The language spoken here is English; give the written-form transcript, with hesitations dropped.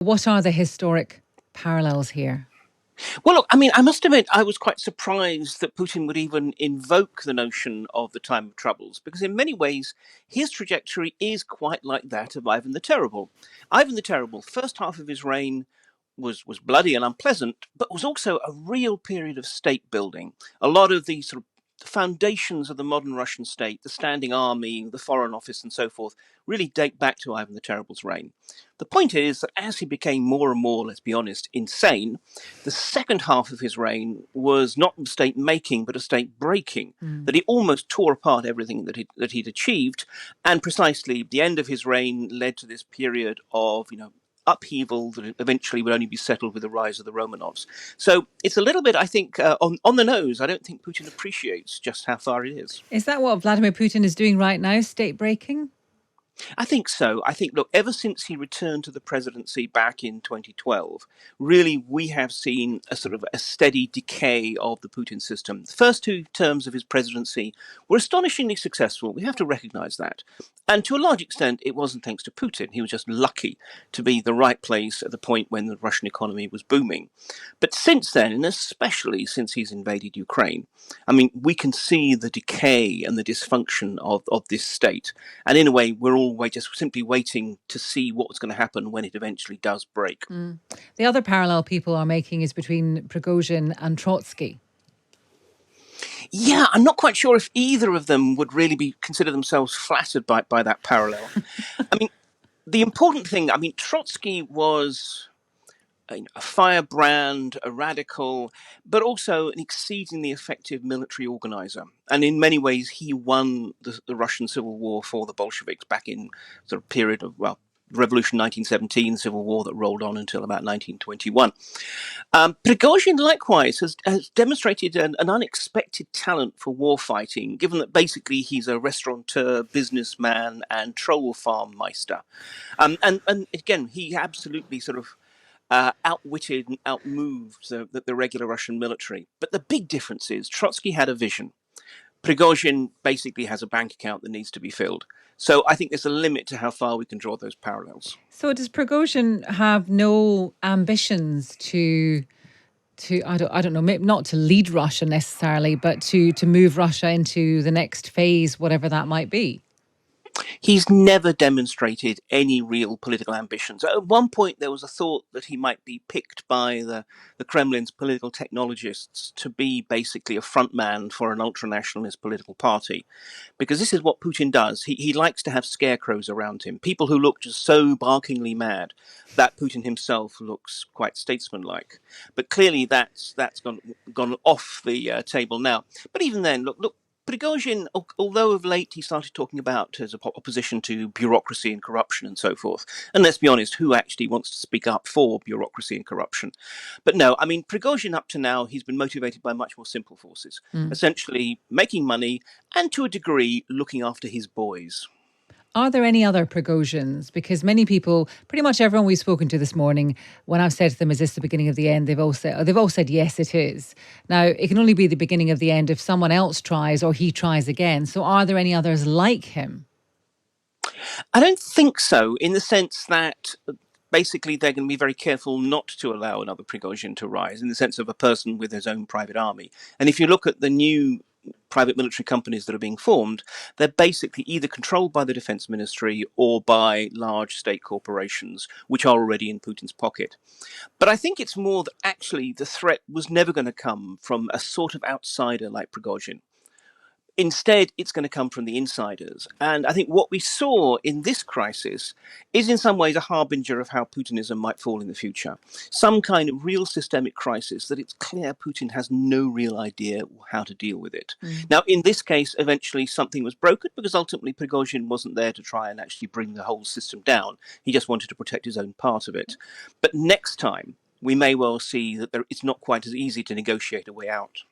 What are the historic parallels here? Well, look, I mean, I must admit, I was quite surprised that Putin would even invoke the notion of the time of troubles, because in many ways, his trajectory is quite like that of Ivan the Terrible. Ivan the Terrible, first half of his reign was bloody and unpleasant, but was also a real period of state building. A lot of the sort of foundations of the modern Russian state, the standing army, the foreign office, and so forth, really date back to Ivan the Terrible's reign. The point is that as he became more and more, let's be honest, insane, the second half of his reign was not state making, but a state breaking, that he almost tore apart everything that he'd achieved. And precisely the end of his reign led to this period of, upheaval that eventually would only be settled with the rise of the Romanovs. So it's a little bit, I think, on the nose. I don't think Putin appreciates just how far it is. Is that what Vladimir Putin is doing right now, state breaking? I think so. I think, look, ever since he returned to the presidency back in 2012, really we have seen a sort of a steady decay of the Putin system. The first two terms of his presidency were astonishingly successful. We have to recognize that. And to a large extent, it wasn't thanks to Putin. He was just lucky to be the right place at the point when the Russian economy was booming. But since then, and especially since he's invaded Ukraine, I mean, we can see the decay and the dysfunction of this state. And in a way, we're all just simply waiting to see what's going to happen when it eventually does break. The other parallel people are making is between Prigozhin and Trotsky. Yeah, I'm not quite sure if either of them would really consider themselves flattered by that parallel. I mean, the important thing, I mean, Trotsky was a firebrand, a radical, but also an exceedingly effective military organizer. And in many ways, he won the Russian Civil War for the Bolsheviks back in sort of period of, Revolution 1917, Civil War that rolled on until about 1921. Prigozhin, likewise, has demonstrated an unexpected talent for war fighting, given that basically he's a restaurateur, businessman, and troll farm meister. And again, he absolutely sort of outwitted and outmoved the regular Russian military. But the big difference is Trotsky had a vision. Prigozhin basically has a bank account that needs to be filled. So I think there's a limit to how far we can draw those parallels. So does Prigozhin have no ambitions to I don't know, maybe not to lead Russia necessarily, but to move Russia into the next phase, whatever that might be? He's never demonstrated any real political ambitions. At one point, there was a thought that he might be picked by the Kremlin's political technologists to be basically a frontman for an ultra-nationalist political party. Because this is what Putin does. He likes to have scarecrows around him, people who look just so barkingly mad that Putin himself looks quite statesmanlike. But clearly that's gone off the table now. But even then, look, Prigozhin, although of late he started talking about his opposition to bureaucracy and corruption and so forth, and let's be honest, who actually wants to speak up for bureaucracy and corruption? But no, I mean, Prigozhin up to now, he's been motivated by much more simple forces, essentially making money and to a degree looking after his boys. Are there any other Prigozhins? Because many people, pretty much everyone we've spoken to this morning, when I've said to them, "Is this the beginning of the end?" They've all said, "Yes, it is." Now, it can only be the beginning of the end if someone else tries or he tries again. So, are there any others like him? I don't think so, in the sense that basically they're going to be very careful not to allow another Prigozhin to rise, in the sense of a person with his own private army. And if you look at the new private military companies that are being formed, they're basically either controlled by the defense ministry or by large state corporations, which are already in Putin's pocket. But I think it's more that actually the threat was never going to come from a sort of outsider like Prigozhin. Instead, it's going to come from the insiders. And I think what we saw in this crisis is in some ways a harbinger of how Putinism might fall in the future. Some kind of real systemic crisis that it's clear Putin has no real idea how to deal with it. Now, in this case, eventually something was broken because ultimately Prigozhin wasn't there to try and actually bring the whole system down. He just wanted to protect his own part of it. But next time, we may well see that it's not quite as easy to negotiate a way out.